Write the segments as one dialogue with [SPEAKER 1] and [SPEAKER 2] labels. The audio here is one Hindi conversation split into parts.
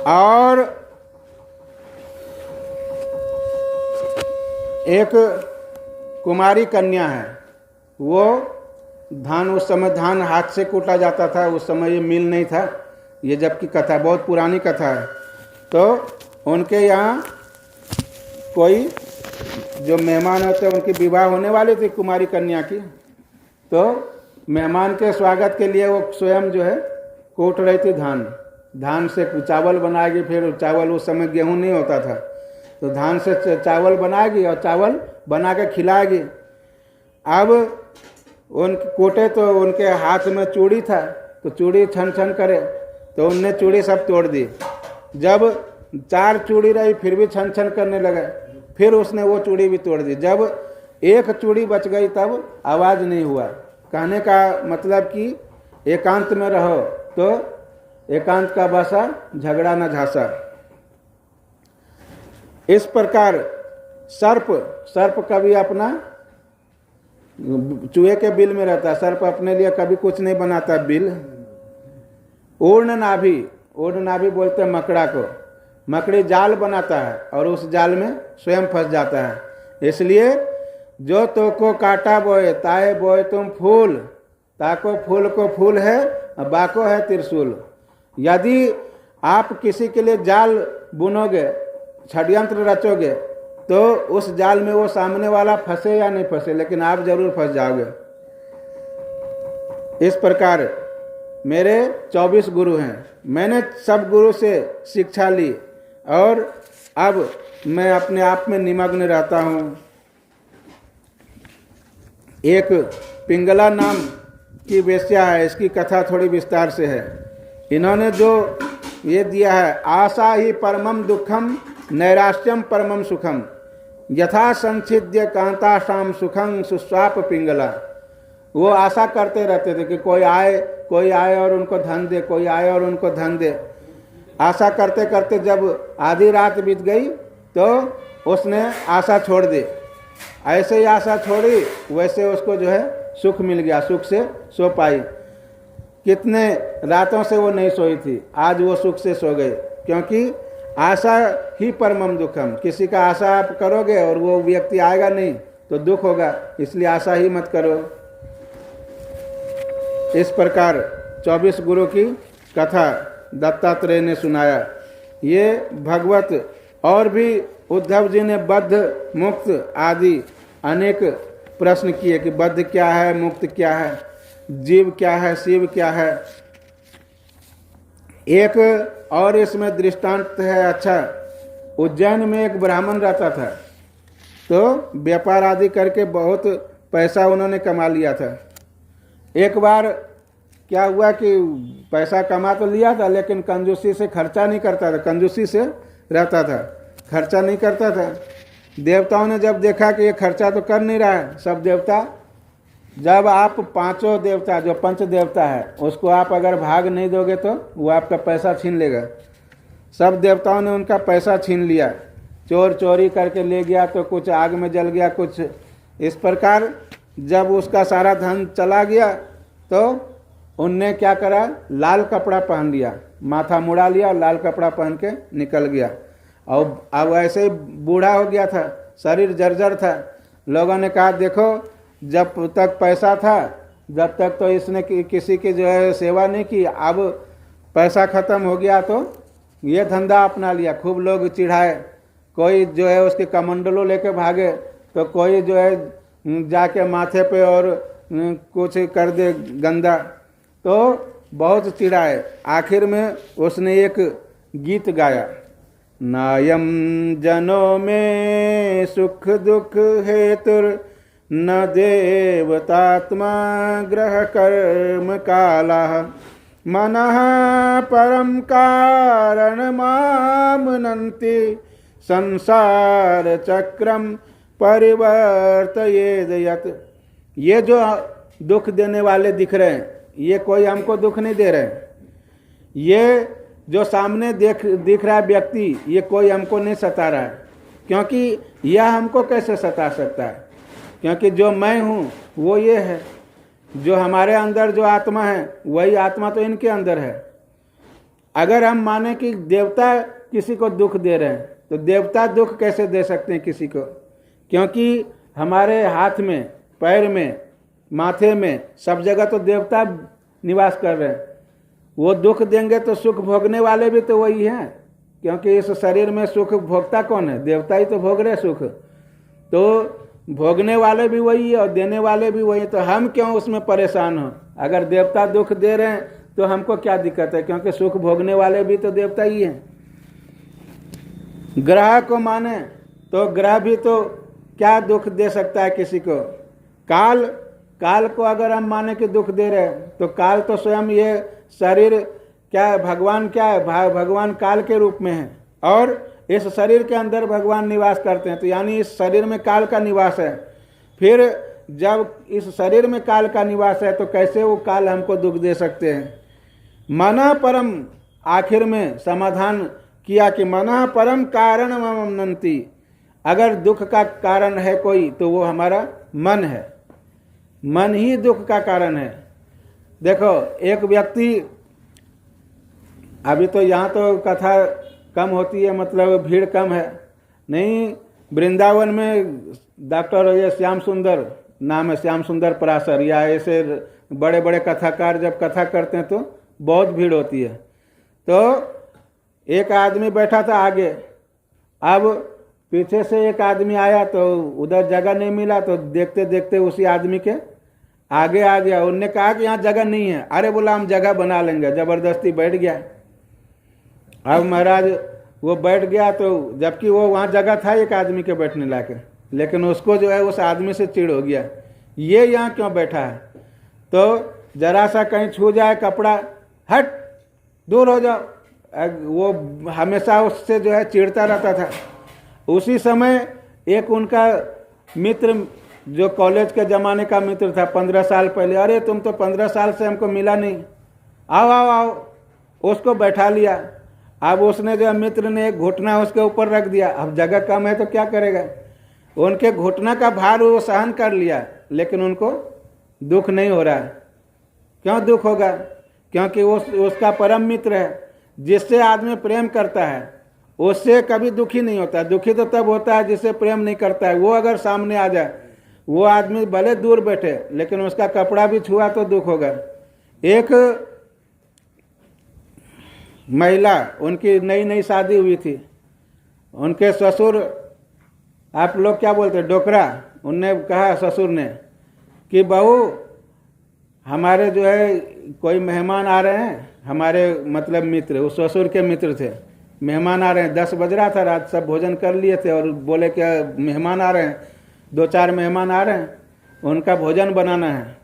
[SPEAKER 1] और एक कुमारी कन्या है, वो धान, उस समय धान हाथ से कूटा जाता था, उस समय ये मिल नहीं था, ये जबकि कथा बहुत पुरानी कथा है। तो उनके यहाँ कोई जो मेहमान होते उनकी विवाह होने वाली थी कुमारी कन्या की, तो मेहमान के स्वागत के लिए वो स्वयं जो है कूट रही थी धान से चावल बनाएगी। फिर चावल, उस समय गेहूं नहीं होता था, तो धान से चावल बनाएगी और चावल बना के खिलाएगी। अब उनके कोटे तो उनके हाथ में चूड़ी था, तो चूड़ी छन छन करे, तो उनने चूड़ी सब तोड़ दी। जब 4 चूड़ी रही फिर भी छन छन करने लगा, फिर उसने वो चूड़ी भी तोड़ दी। जब एक चूड़ी बच गई तब आवाज़ नहीं हुआ। कहने का मतलब कि एकांत में रहो तो एकांत का भाषा झगड़ा न झांसा। इस प्रकार सर्प कभी अपना चूहे के बिल में रहता है, सर्प अपने लिए कभी कुछ नहीं बनाता बिल। ऊर्ण नाभि बोलते हैं मकड़ा को। मकड़ी जाल बनाता है और उस जाल में स्वयं फंस जाता है। इसलिए जो तो को काटा बोए ताए बोए तुम फूल, ताको फूल को फूल है बाको है त्रिशूल। यदि आप किसी के लिए जाल बुनोगे, षड्यंत्र रचोगे, तो उस जाल में वो सामने वाला फंसे या नहीं फंसे, लेकिन आप जरूर फंस जाओगे। इस प्रकार मेरे 24 गुरु हैं, मैंने सब गुरु से शिक्षा ली और अब मैं अपने आप में निमग्न रहता हूँ। एक पिंगला नाम की वेश्या है, इसकी कथा थोड़ी विस्तार से है। इन्होंने जो ये दिया है, आशा ही परमम दुखम नैराश्यम परमम सुखम यथा संचिद्य कांताशाम सुखं सुस्वाप पिंगला। वो आशा करते रहते थे कि कोई आए और उनको धन दे, कोई आए और उनको धन दे। आशा करते करते जब आधी रात बीत गई तो उसने आशा छोड़ दी। ऐसे ही आशा छोड़ी, वैसे उसको जो है सुख मिल गया, सुख से सो पाई। कितने रातों से वो नहीं सोई थी, आज वो सुख से सो गई, क्योंकि आशा ही परमम दुखम। किसी का आशा आप करोगे और वो व्यक्ति आएगा नहीं तो दुख होगा, इसलिए आशा ही मत करो। इस प्रकार 24 गुरु की कथा दत्तात्रेय ने सुनाया। ये भगवत और भी उद्धव जी ने बद्ध मुक्त आदि अनेक प्रश्न किए कि बद्ध क्या है, मुक्त क्या है, जीव क्या है, शिव क्या है। एक और इसमें दृष्टांत है। अच्छा, उज्जैन में एक ब्राह्मण रहता था, तो व्यापार आदि करके बहुत पैसा उन्होंने कमा लिया था। एक बार क्या हुआ कि पैसा कमा तो लिया था, लेकिन कंजूसी से खर्चा नहीं करता था, कंजूसी से रहता था, खर्चा नहीं करता था। देवताओं ने जब देखा कि ये खर्चा तो कर नहीं रहा है, सब देवता, जब आप 5 देवता जो पंच देवता है उसको आप अगर भाग नहीं दोगे तो वो आपका पैसा छीन लेगा। सब देवताओं ने उनका पैसा छीन लिया, चोर चोरी करके ले गया, तो कुछ आग में जल गया, कुछ इस प्रकार। जब उसका सारा धन चला गया तो उनने क्या करा, लाल कपड़ा पहन लिया, माथा मुड़ा लिया और लाल कपड़ा पहन के निकल गया। और अब ऐसे ही बूढ़ा हो गया था, शरीर जर्जर था। लोगों ने कहा देखो, जब तक पैसा था जब तक तो इसने किसी की जो है सेवा नहीं की, अब पैसा खत्म हो गया तो ये धंधा अपना लिया। खूब लोग चिढ़ाए, कोई जो है उसके कमंडलों लेके भागे, तो कोई जो है जाके माथे पे और कुछ कर दे गंदा, तो बहुत चिढ़ाए। आखिर में उसने एक गीत गाया, नायम जनों में सुख दुख हेतुर न देवतात्मा ग्रह कर्म काला मनः परम कारण मामनन्ति संसार चक्रम परिवर्तयेद यत। ये जो दुख देने वाले दिख रहे हैं, ये कोई हमको दुख नहीं दे रहे हैं। ये जो सामने दिख रहा है व्यक्ति, ये कोई हमको नहीं सता रहा है, क्योंकि यह हमको कैसे सता सकता है, क्योंकि जो मैं हूँ वो ये है, जो हमारे अंदर जो आत्मा है वही आत्मा तो इनके अंदर है। अगर हम माने कि देवता किसी को दुख दे रहे हैं तो देवता दुख कैसे दे सकते हैं किसी को, क्योंकि हमारे हाथ में, पैर में, माथे में, सब जगह तो देवता निवास कर रहे हैं। वो दुख देंगे तो सुख भोगने वाले भी तो वही हैं, क्योंकि इस शरीर में सुख भोगता कौन है? देवता ही तो भोग रहे सुख। तो भोगने वाले भी वही है और देने वाले भी वही, तो हम क्यों उसमें परेशान हो? अगर देवता दुख दे रहे हैं तो हमको क्या दिक्कत है, क्योंकि सुख भोगने वाले भी तो देवता ही हैं। ग्रह को माने तो ग्रह भी तो क्या दुख दे सकता है किसी को? काल को अगर हम माने कि दुख दे रहे हैं तो काल तो स्वयं ये शरीर क्या है? भगवान क्या है? भगवान काल के रूप में है और इस शरीर के अंदर भगवान निवास करते हैं, तो यानी इस शरीर में काल का निवास है। फिर जब इस शरीर में काल का निवास है तो कैसे वो काल हमको दुख दे सकते हैं? मना परम, आखिर में समाधान किया कि मना परम कारण ममनंती, अगर दुख का कारण है कोई तो वो हमारा मन है। मन ही दुख का कारण है। देखो एक व्यक्ति, अभी तो यहाँ तो कथा कम होती है, मतलब भीड़ कम है, नहीं वृंदावन में डॉक्टर ये श्याम सुंदर नाम है, श्याम सुंदर पराशर, या ऐसे बड़े बड़े कथाकार जब कथा करते हैं तो बहुत भीड़ होती है। तो एक आदमी बैठा था आगे, अब पीछे से एक आदमी आया तो उधर जगह नहीं मिला, तो देखते देखते उसी आदमी के आगे आ गया। उनने कहा कि यहाँ जगह नहीं है। अरे बोला हम जगह बना लेंगे, जबरदस्ती बैठ गया। अब महाराज वो बैठ गया, तो जबकि वो वहाँ जगह था एक आदमी के बैठने लायक, लेकिन उसको जो है उस आदमी से चिढ़ हो गया, ये यहाँ क्यों बैठा है? तो जरा सा कहीं छू जाए कपड़ा, हट दूर हो जाओ, वो हमेशा उससे जो है चिढ़ता रहता था। उसी समय एक उनका मित्र, जो कॉलेज के ज़माने का मित्र था 15 साल पहले, अरे तुम तो 15 साल से हमको मिला नहीं, आओ आओ आओ, उसको बैठा लिया। अब उसने जो मित्र ने एक घुटना उसके ऊपर रख दिया। अब जगह कम है तो क्या करेगा? उनके घुटना का भार वो सहन कर लिया, लेकिन उनको दुख नहीं हो रहा है। क्यों दुख होगा? क्योंकि वो उसका परम मित्र है, जिससे आदमी प्रेम करता है उससे कभी दुखी नहीं होता। दुखी तो तब होता है जिससे प्रेम नहीं करता है। वो अगर सामने आ जाए, वो आदमी भले दूर बैठे लेकिन उसका कपड़ा भी छुआ तो दुख होगा। एक महिला, उनकी नई नई शादी हुई थी, उनके ससुर, आप लोग क्या बोलते हैं, डोकरा, उनने कहा ससुर ने कि बहू हमारे जो है कोई मेहमान आ रहे हैं, हमारे मतलब मित्र, उस ससुर के मित्र थे, मेहमान आ रहे हैं। 10 बज रहा था रात, सब भोजन कर लिए थे और बोले क्या मेहमान आ रहे हैं, 2-4 मेहमान आ रहे हैं, उनका भोजन बनाना है।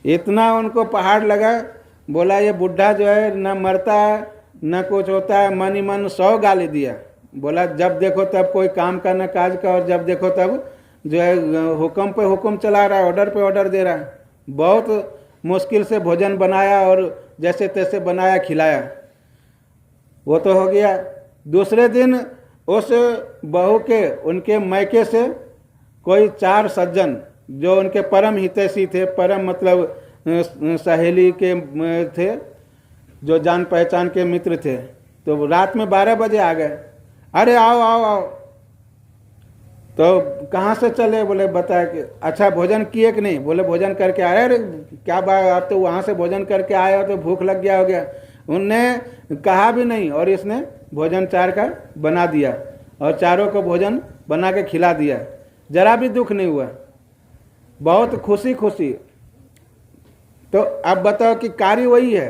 [SPEAKER 1] इतना उनको पहाड़ लगा, बोला ये बुढ़ा जो है न मरता है न कुछ होता है, मन ही मन 100 गाली दिया। बोला जब देखो तब कोई काम का न काज का, और जब देखो तब जो है हुक्म पे हुक्म चला रहा है, ऑर्डर पे ऑर्डर दे रहा है। बहुत मुश्किल से भोजन बनाया और जैसे तैसे बनाया, खिलाया, वो तो हो गया। दूसरे दिन उस बहू के, उनके मैके से कोई 4 सज्जन जो उनके परम हितैषी थे, परम मतलब सहेली के थे, जो जान पहचान के मित्र थे, तो रात में 12 बजे आ गए। अरे आओ आओ आओ, तो कहाँ से चले? बोले बताया कि अच्छा भोजन किए कि नहीं? बोले भोजन करके आए। अरे क्या बात, आप तो वहाँ से भोजन करके आए हो तो भूख लग गया हो गया। उनने कहा भी नहीं और इसने भोजन 4 का बना दिया और चारों को भोजन बना के खिला दिया, जरा भी दुख नहीं हुआ, बहुत खुशी खुशी। तो अब बताओ कि कार्य वही है,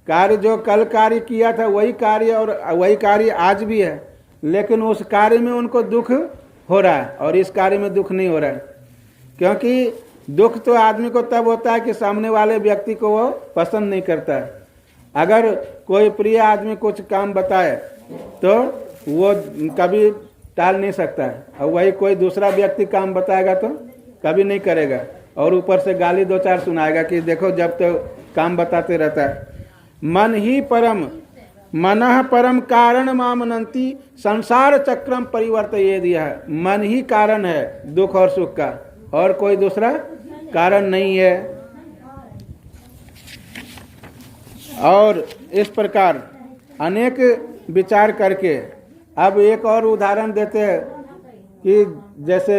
[SPEAKER 1] कार्य जो कल कार्य किया था वही कार्य और वही कार्य आज भी है, लेकिन उस कार्य में उनको दुख हो रहा है और इस कार्य में दुख नहीं हो रहा है। क्योंकि दुख तो आदमी को तब होता है कि सामने वाले व्यक्ति को वो पसंद नहीं करता है। अगर कोई प्रिय आदमी कुछ काम बताए तो वो कभी टाल नहीं सकता है, और वही कोई दूसरा व्यक्ति काम बताएगा तो कभी नहीं करेगा, और ऊपर से गाली 2-4 सुनाएगा कि देखो जब तो काम बताते रहता है। मन ही परम, मनः परम कारण मामनंती संसार चक्रम परिवर्तये दिया है। मन ही कारण है दुख और सुख का, और कोई दूसरा कारण नहीं है। और इस प्रकार अनेक विचार करके अब एक और उदाहरण देते हैं कि जैसे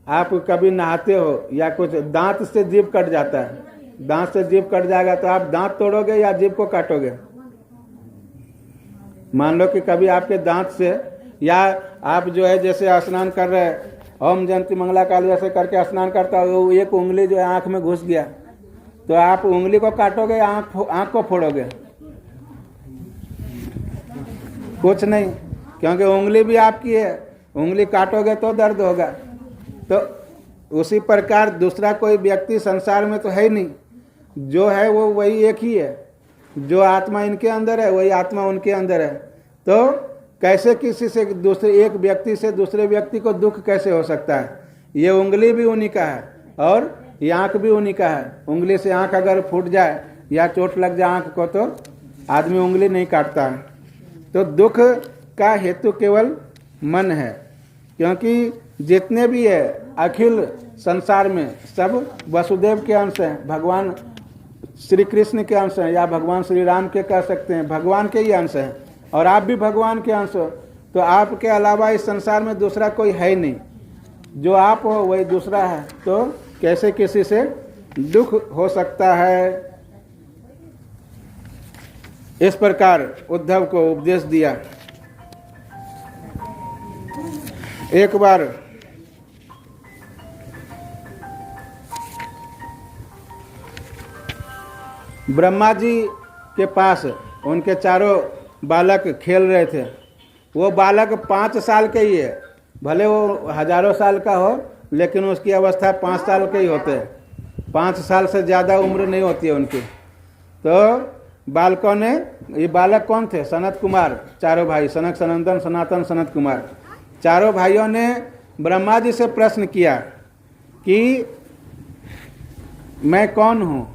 [SPEAKER 1] आप कभी नहाते हो या कुछ, दांत से जीभ कट जाता है, दांत से जीभ कट जाएगा तो आप दांत तोड़ोगे या जीभ को काटोगे? मान लो कि कभी आपके दांत से, या आप जो है जैसे स्नान कर रहे हैं, ओम जयंती मंगला काली ऐसे करके स्नान करता हो, एक उंगली जो है आंख में घुस गया, तो आप उंगली को काटोगे या आंख को फोड़ोगे? कुछ नहीं, क्योंकि उंगली भी आपकी है, उंगली काटोगे तो दर्द होगा। तो उसी प्रकार दूसरा कोई व्यक्ति संसार में तो है ही नहीं, जो है वो वही एक ही है, जो आत्मा इनके अंदर है वही आत्मा उनके अंदर है। तो कैसे किसी से दूसरे, एक व्यक्ति से दूसरे व्यक्ति को दुख कैसे हो सकता है? ये उंगली भी उन्हीं का है और ये आँख भी उन्हीं का है। उंगली से आँख अगर फूट जाए या चोट लग जाए आँख को तो आदमी उंगली नहीं काटता है। तो दुख का हेतु केवल मन है, क्योंकि जितने भी है अखिल संसार में सब वसुदेव के अंश हैं, भगवान श्री कृष्ण के अंश हैं, या भगवान श्री राम के कह सकते हैं, भगवान के ही अंश हैं। और आप भी भगवान के अंश हो, तो आपके अलावा इस संसार में दूसरा कोई है ही नहीं, जो आप हो वही दूसरा है। तो कैसे किसी से दुख हो सकता है? इस प्रकार उद्धव को उपदेश दिया। एक बार ब्रह्मा जी के पास उनके चारों बालक खेल रहे थे। वो बालक 5 साल के ही है, भले वो हजारों साल का हो, लेकिन उसकी अवस्था 5 साल के ही होते हैं। 5 साल से ज़्यादा उम्र नहीं होती है उनकी। तो बालकों ने, ये बालक कौन थे? सनत कुमार, चारों भाई, सनक, सनंदन, सनातन, सनत कुमार, चारों भाइयों ने ब्रह्मा जी से प्रश्न किया कि मैं कौन हूँ,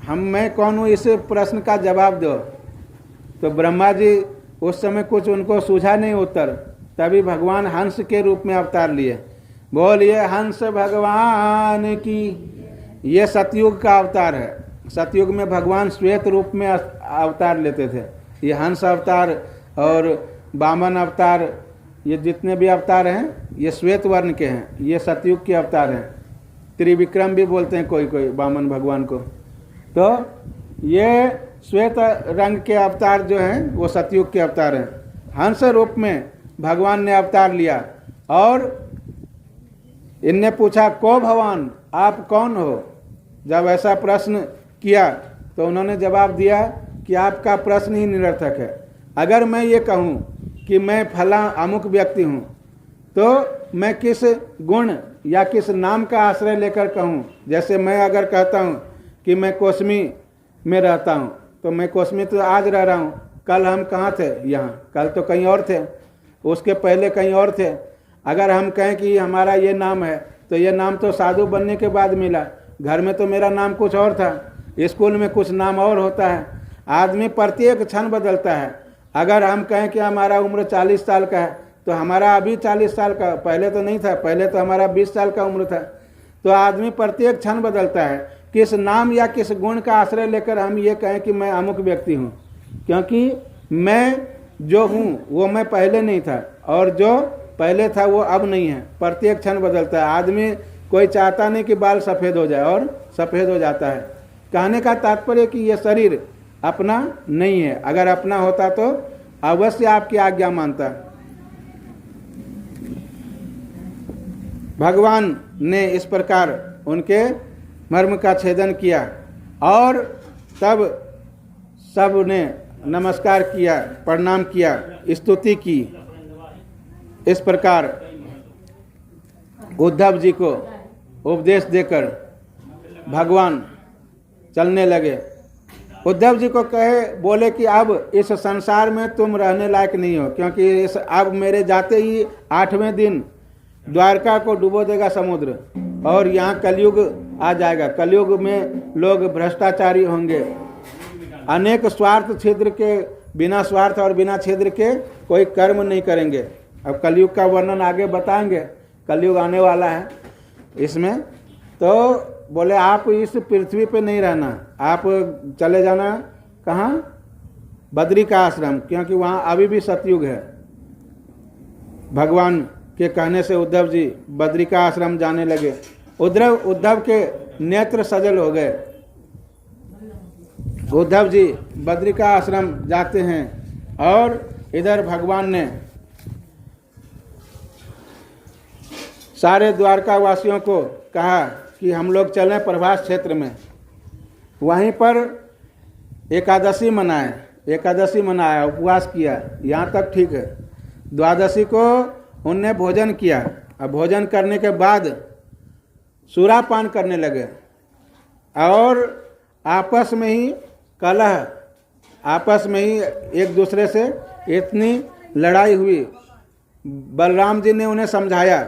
[SPEAKER 1] मैं कौन हूँ, इस प्रश्न का जवाब दो। तो ब्रह्मा जी उस समय कुछ उनको सूझा नहीं उत्तर, तभी भगवान हंस के रूप में अवतार लिए। बोलिए हंस भगवान की। ये सतयुग का अवतार है। सतयुग में भगवान श्वेत रूप में अवतार लेते थे। ये हंस अवतार और वामन अवतार, ये जितने भी अवतार हैं ये श्वेत वर्ण के हैं, ये सतयुग के अवतार हैं। त्रिविक्रम भी बोलते हैं कोई कोई वामन भगवान को। तो ये श्वेत रंग के अवतार जो हैं वो सतयुग के अवतार हैं। हंस रूप में भगवान ने अवतार लिया और इनने पूछा, को भगवान, आप कौन हो? जब ऐसा प्रश्न किया तो उन्होंने जवाब दिया कि आपका प्रश्न ही निरर्थक है। अगर मैं ये कहूँ कि मैं फला अमुक व्यक्ति हूँ, तो मैं किस गुण या किस नाम का आश्रय लेकर कहूँ? जैसे मैं अगर कहता हूँ कि मैं कोसमी में रहता हूँ, तो मैं कोसमी तो आज रह रहा हूँ, कल हम कहाँ थे? यहाँ। कल तो कहीं और थे, उसके पहले कहीं और थे। अगर हम कहें कि हमारा ये नाम है, तो ये नाम तो साधु बनने के बाद मिला। घर में तो मेरा नाम कुछ और था, स्कूल में कुछ नाम और होता है। आदमी प्रत्येक क्षण बदलता है। अगर हम कहें कि हमारा उम्र 40 साल का है, तो हमारा अभी 40 साल का, पहले तो नहीं था, पहले तो हमारा 20 साल का उम्र था। तो आदमी प्रत्येक क्षण बदलता है। किस नाम या किस गुण का आश्रय लेकर हम ये कहें कि मैं अमुक व्यक्ति हूँ? क्योंकि मैं जो हूँ वो मैं पहले नहीं था, और जो पहले था वो अब नहीं है। प्रत्येक क्षण बदलता है। आदमी कोई चाहता नहीं कि बाल सफ़ेद हो जाए, और सफ़ेद हो जाता है। कहने का तात्पर्य कि ये शरीर अपना नहीं है। अगर अपना होता तो अवश्य आपकी आज्ञा मानता। भगवान ने इस प्रकार उनके मर्म का छेदन किया और तब सब ने नमस्कार किया, प्रणाम किया, स्तुति की। इस प्रकार उद्धव जी को उपदेश देकर भगवान चलने लगे। उद्धव जी को बोले कि अब इस संसार में तुम रहने लायक नहीं हो, क्योंकि अब मेरे जाते ही 8वें दिन द्वारका को डुबो देगा समुद्र, और यहाँ कलयुग आ जाएगा। कलयुग में लोग भ्रष्टाचारी होंगे, अनेक स्वार्थ छिद्र के, बिना स्वार्थ और बिना छिद्र के कोई कर्म नहीं करेंगे। अब कलयुग का वर्णन आगे बताएंगे, कलयुग आने वाला है इसमें। तो बोले आप इस पृथ्वी पे नहीं रहना, आप चले जाना कहाँ, बद्री का आश्रम, क्योंकि वहाँ अभी भी सतयुग है। भगवान के कहने से उद्धव जी बद्री का आश्रम जाने लगे। उद्धव के नेत्र सजल हो गए। उद्धव जी बद्री का आश्रम जाते हैं और इधर भगवान ने सारे द्वारका वासियों को कहा कि हम लोग चलें प्रभास क्षेत्र में। वहीं पर एकादशी मनाया, उपवास किया, यहाँ तक ठीक है। द्वादशी को उनने भोजन किया। अब भोजन करने के बाद सुरापान करने लगे और आपस में ही कलह, आपस में ही एक दूसरे से इतनी लड़ाई हुई। बलराम जी ने उन्हें समझाया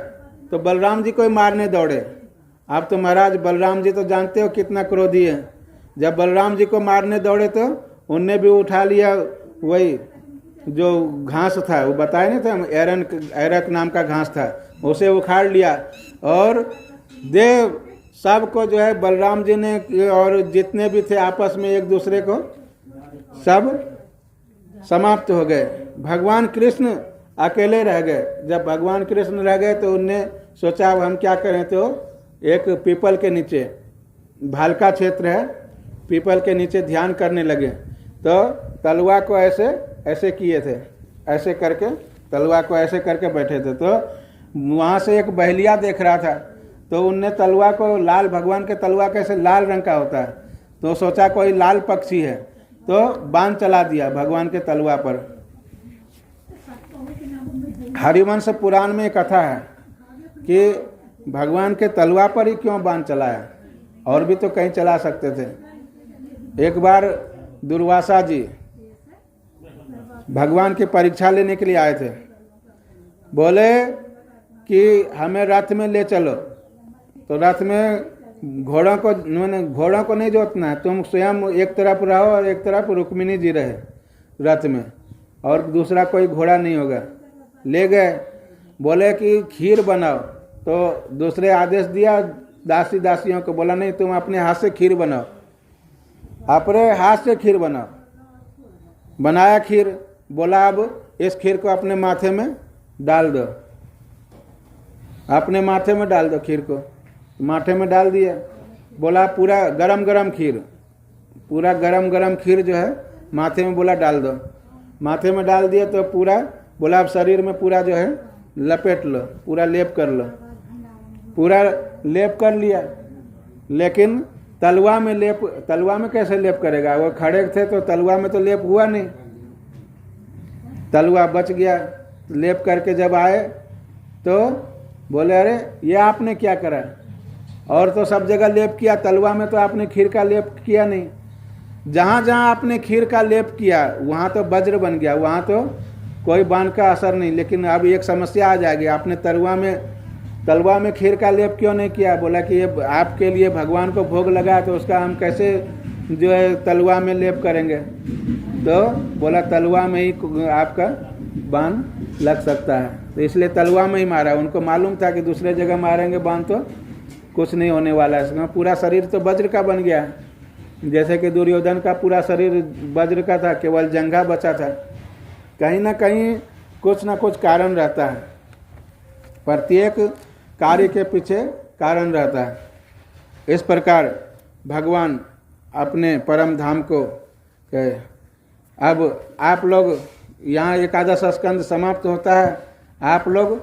[SPEAKER 1] तो बलराम जी को ही मारने दौड़े। आप तो महाराज बलराम जी तो जानते हो कितना क्रोधी है। जब बलराम जी को मारने दौड़े तो उनने भी उठा लिया वही जो घास था, वो बताए नहीं थे, एरक नाम का घास था, उसे उखाड़ लिया और देव सबको जो है बलराम जी ने और जितने भी थे आपस में एक दूसरे को सब समाप्त हो गए। भगवान कृष्ण अकेले रह गए। जब भगवान कृष्ण रह गए तो उनने सोचा अब हम क्या करें, तो एक पीपल के नीचे, भालका क्षेत्र है, पीपल के नीचे ध्यान करने लगे। तो तलवा को ऐसे ऐसे किए थे, ऐसे करके तलवा को ऐसे करके बैठे थे। तो वहाँ से एक बहेलिया देख रहा था, तो उनने तलवा को, लाल भगवान के तलवा कैसे लाल रंग का होता है, तो सोचा कोई लाल पक्षी है, तो बाण चला दिया भगवान के तलवा पर। हरिवंश पुराण में कथा है कि भगवान के तलवा पर ही क्यों बाण चलाया, और भी तो कहीं चला सकते थे। एक बार दुर्वासा जी भगवान की परीक्षा लेने के लिए आए थे। बोले कि हमें रथ में ले चलो, तो रथ में घोड़ों को नहीं जोतना है, तुम स्वयं एक तरफ रहो और एक तरफ रुक्मिणी जी रहे रथ में, और दूसरा कोई घोड़ा नहीं होगा। ले गए, बोले कि खीर बनाओ, तो दूसरे आदेश दिया दासी दासियों को, बोला नहीं तुम अपने हाथ से खीर बनाओ, अपने हाथ से खीर बनाओ। बनाया खीर, बोला अब इस खीर को अपने माथे में डाल दो, अपने माथे में डाल दो खीर को। माथे में डाल दिया। बोला पूरा गरम गरम खीर, पूरा गरम गरम खीर जो है माथे में बोला डाल दो। माथे में डाल दिया तो पूरा, बोला अब शरीर में पूरा जो है लपेट लो, पूरा लेप कर लो। पूरा लेप कर लिया, लेकिन तलवा में कैसे लेप करेगा, वो खड़े थे तो तलवा में तो लेप हुआ नहीं, तलवा बच गया। लेप करके जब आए तो बोले अरे ये आपने क्या करा, और तो सब जगह लेप किया, तलवा में तो आपने खीर का लेप किया नहीं। जहाँ जहाँ आपने खीर का लेप किया वहाँ तो वज्र बन गया, वहाँ तो कोई बाण का असर नहीं। लेकिन अब एक समस्या आ जाएगी, आपने तलवा में खीर का लेप क्यों नहीं किया। बोला कि ये आपके लिए भगवान को भोग लगा, तो उसका हम कैसे जो है तलवा में लेप करेंगे। तो बोला तलवा में ही आपका बाण लग सकता है, तो इसलिए तलवा में ही मारा। उनको मालूम था कि दूसरे जगह मारेंगे बाण तो कुछ नहीं होने वाला है। इसमें पूरा शरीर तो वज्र का बन गया, जैसे कि दुर्योधन का पूरा शरीर वज्र का था, केवल जंघा बचा था। कहीं ना कहीं कुछ ना कुछ कारण रहता है, प्रत्येक कार्य के पीछे कारण रहता है। इस प्रकार भगवान अपने परम धाम को कहे। अब आप लोग यहाँ एकादश स्कंद समाप्त होता है, आप लोग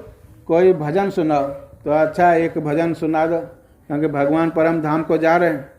[SPEAKER 1] कोई भजन सुनाओ। तो अच्छा एक भजन सुना दो, क्योंकि भगवान परम धाम को जा रहे हैं।